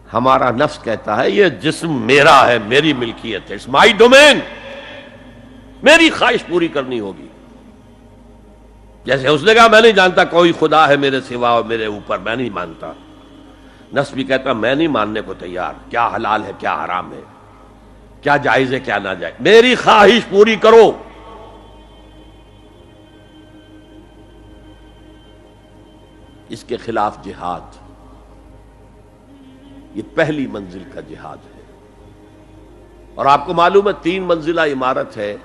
ہمارا نفس کہتا ہے یہ جسم میرا ہے، میری ملکیت ہے، اٹس مائی ڈومین، میری خواہش پوری کرنی ہوگی. جیسے اس نے کہا میں نہیں جانتا کوئی خدا ہے میرے سوا اور میرے اوپر، میں نہیں مانتا. نفس بھی کہتا میں نہیں ماننے کو تیار، کیا حلال ہے کیا حرام ہے، کیا جائز ہے کیا ناجائز، میری خواہش پوری کرو. اس کے خلاف جہاد، یہ پہلی منزل کا جہاد ہے. اور آپ کو معلوم ہے 3 منزلہ عمارت ہے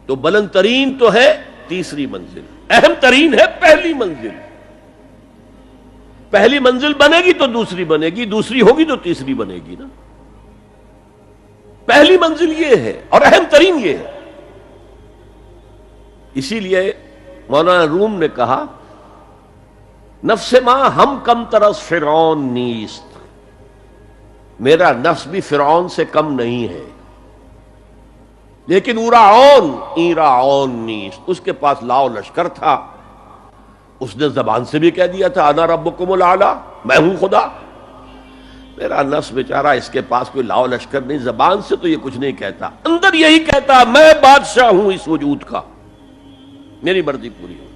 تو بلند ترین تو ہے تیسری منزل، اہم ترین ہے پہلی منزل. پہلی منزل بنے گی تو دوسری بنے گی، دوسری ہوگی تو تیسری بنے گی نا. پہلی منزل یہ ہے اور اہم ترین یہ ہے. اسی لیے مولانا روم نے کہا نفس ماں ہم کم طرز فرعون نیست، میرا نفس بھی فرعون سے کم نہیں ہے، لیکن ایراعون نیست، اس کے پاس لاؤ لشکر تھا. اس نے زبان سے بھی کہہ دیا تھا انا ربکم الاعلی، میں ہوں خدا. میرا نفس بیچارہ اس کے پاس کوئی لاؤ لشکر نہیں، زبان سے تو یہ کچھ نہیں کہتا، اندر یہی کہتا میں بادشاہ ہوں اس وجود کا، میری مرضی پوری ہو.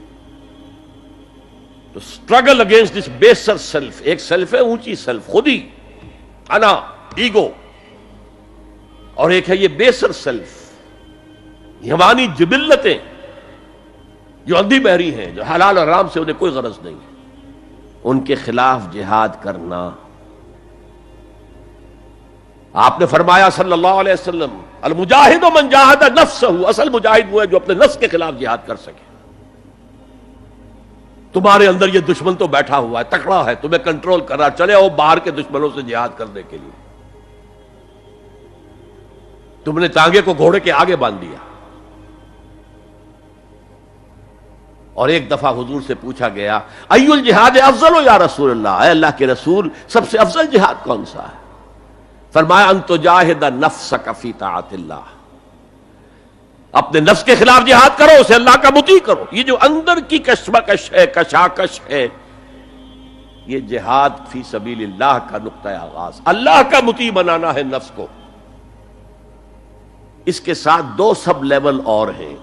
تو اسٹرگل اگینسٹ دس بیسر سیلف، ایک سیلف ہے اونچی سیلف، خودی، انا، ایگو، اور ایک ہے یہ بیسر سیلف، یہ ہماری جبلتیں جو اندھی بہری ہیں، جو حلال اور حرام سے انہیں کوئی غرض نہیں ہے، ان کے خلاف جہاد کرنا. آپ نے فرمایا صلی اللہ علیہ وسلم المجاہد من جاہد نفسہ، اصل مجاہد وہ ہے جو اپنے نفس کے خلاف جہاد کر سکے. تمہارے اندر یہ دشمن تو بیٹھا ہوا ہے، تکڑا ہے، تمہیں کنٹرول کر رہا، چلے آؤ باہر کے دشمنوں سے جہاد کرنے کے لیے. تم نے ٹانگے کو گھوڑے کے آگے باندھ دیا. اور ایک دفعہ حضور سے پوچھا گیا ای الجہاد افضل یا رسول اللہ، اے اللہ کے رسول سب سے افضل جہاد کون سا ہے؟ فرمایا ان تجاہد نفسک فی طاعت اللہ، اپنے نفس کے خلاف جہاد کرو، اسے اللہ کا مطیع کرو. یہ جو اندر کی کشمکش ہے، کشاکش ہے، یہ جہاد فی سبیل اللہ کا نقطہ آغاز، اللہ کا مطیع بنانا ہے نفس کو. اس کے ساتھ 2 سب لیول اور ہیں.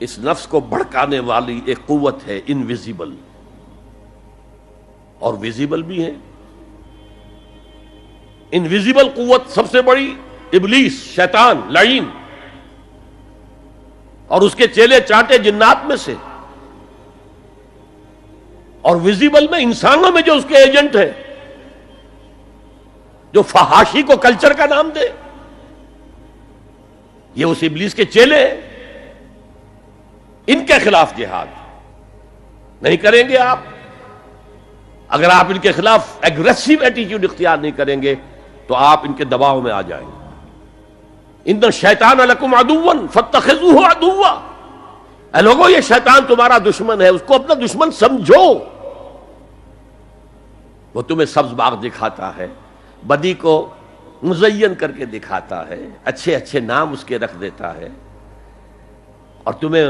اس نفس کو بھڑکانے والی ایک قوت ہے انویزیبل، اور ویزیبل بھی ہے. انویزیبل قوت سب سے بڑی ابلیس، شیطان لعین، اور اس کے چیلے چانٹے جنات میں سے، اور ویزیبل میں انسانوں میں جو اس کے ایجنٹ ہیں، جو فحاشی کو کلچر کا نام دے، یہ اس ابلیس کے چیلے ہیں. ان کے خلاف جہاد نہیں کریں گے آپ. اگر آپ ان کے خلاف ایگریسو ایٹیٹیوڈ اختیار نہیں کریں گے تو آپ ان کے دباؤ میں آ جائیں گے. ان الشیطان لکم عدوا فاتخذوہ عدوا، اے لوگو یہ شیطان تمہارا دشمن ہے، اس کو اپنا دشمن سمجھو. وہ تمہیں سبز باغ دکھاتا ہے، بدی کو مزین کر کے دکھاتا ہے، اچھے اچھے نام اس کے رکھ دیتا ہے، اور تمہیں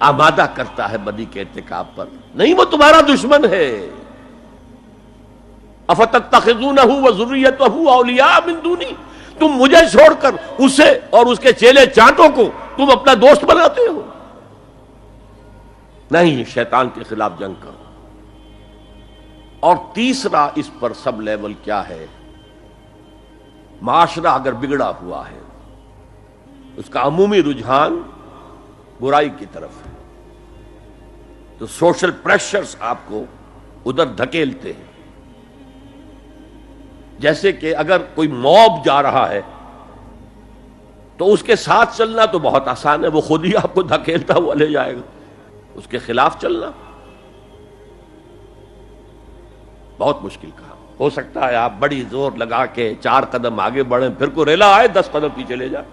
آمادہ کرتا ہے بدی کے ارتکاب پر. نہیں، وہ تمہارا دشمن ہے. افتتخذونہ وذریتہ اولیاء من دونی، تم مجھے چھوڑ کر اسے اور اس کے چیلے چانٹوں کو تم اپنا دوست بناتے ہو. نہیں، شیطان کے خلاف جنگ کرو. اور تیسرا اس پر سب لیول کیا ہے؟ معاشرہ اگر بگڑا ہوا ہے، اس کا عمومی رجحان برائی کی طرف ہے، تو سوشل پریشرز آپ کو ادھر دھکیلتے ہیں. جیسے کہ اگر کوئی موب جا رہا ہے تو اس کے ساتھ چلنا تو بہت آسان ہے، وہ خود ہی آپ کو دھکیلتا ہوا لے جائے گا. اس کے خلاف چلنا بہت مشکل کام. ہو سکتا ہے آپ بڑی زور لگا کے 4 قدم آگے بڑھیں، پھر کوئی ریلا آئے 10 قدم پیچھے لے جائے.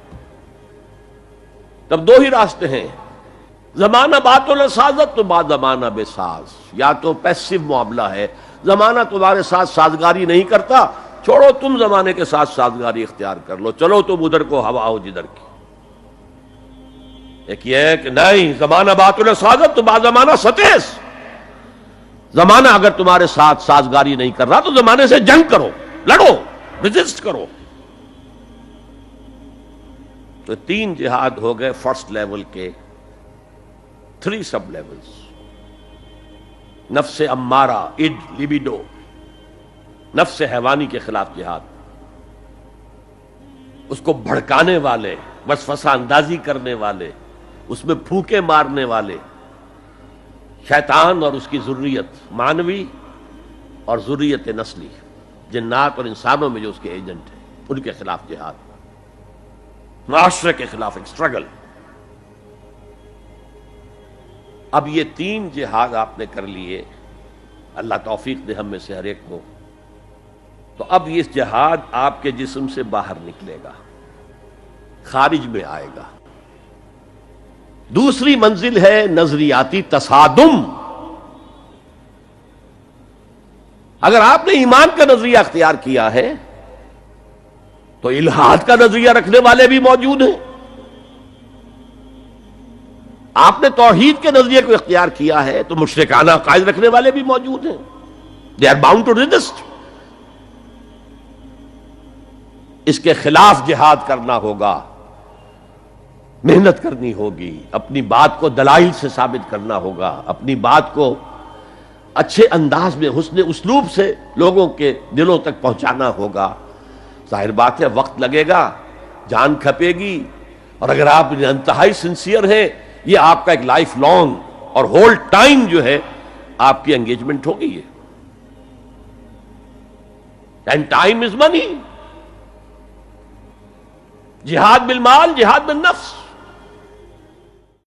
تب 2 ہی راستے ہیں، زمانہ بات و سازت تو بعد زمانہ بے ساز. یا تو پیسو معاملہ ہے، زمانہ تمہارے ساتھ سازگاری نہیں کرتا، چھوڑو تم زمانے کے ساتھ سازگاری اختیار کر لو، چلو تم ادھر کو ہوا ہو جدھر کی. ایک یہ ہے کہ نہیں، زمانہ بات و سازت تو بعد زمانہ ستیس، زمانہ اگر تمہارے ساتھ سازگاری نہیں کر رہا تو زمانے سے جنگ کرو، لڑو، ریزسٹ کرو۔ تو 3 جہاد ہو گئے فرسٹ لیول کے، 3 سب لیولز۔ نفس امارہ، اڈ، لیبیڈو، نفس حیوانی کے خلاف جہاد، اس کو بھڑکانے والے، وسوسہ اندازی کرنے والے، اس میں پھونکے مارنے والے، شیطان اور اس کی ذریت مانوی اور ذریت نسلی، جنات اور انسانوں میں جو اس کے ایجنٹ ہیں، ان کے خلاف جہاد، معاشرے کے خلاف ایک اسٹرگل۔ اب یہ 3 جہاد آپ نے کر لیے، اللہ توفیق دے ہم میں سے ہر ایک کو، تو اب یہ جہاد آپ کے جسم سے باہر نکلے گا، خارج میں آئے گا۔ دوسری منزل ہے نظریاتی تصادم۔ اگر آپ نے ایمان کا نظریہ اختیار کیا ہے تو الحاد کا نظریہ رکھنے والے بھی موجود ہیں، آپ نے توحید کے نظریے کو اختیار کیا ہے تو مشرکانہ عقائد رکھنے والے بھی موجود ہیں۔ They are bound to resist. اس کے خلاف جہاد کرنا ہوگا، محنت کرنی ہوگی، اپنی بات کو دلائل سے ثابت کرنا ہوگا، اپنی بات کو اچھے انداز میں حسن اسلوب سے لوگوں کے دلوں تک پہنچانا ہوگا۔ ظاہر بات ہے وقت لگے گا، جان کھپے گی، اور اگر آپ انتہائی سنسیئر ہیں یہ آپ کا ایک لائف لانگ اور ہول ٹائم جو ہے آپ کی انگیجمنٹ ہوگی یہ۔ اینڈ ٹائم از منی۔ جہاد بالمال، جہاد بالنفس۔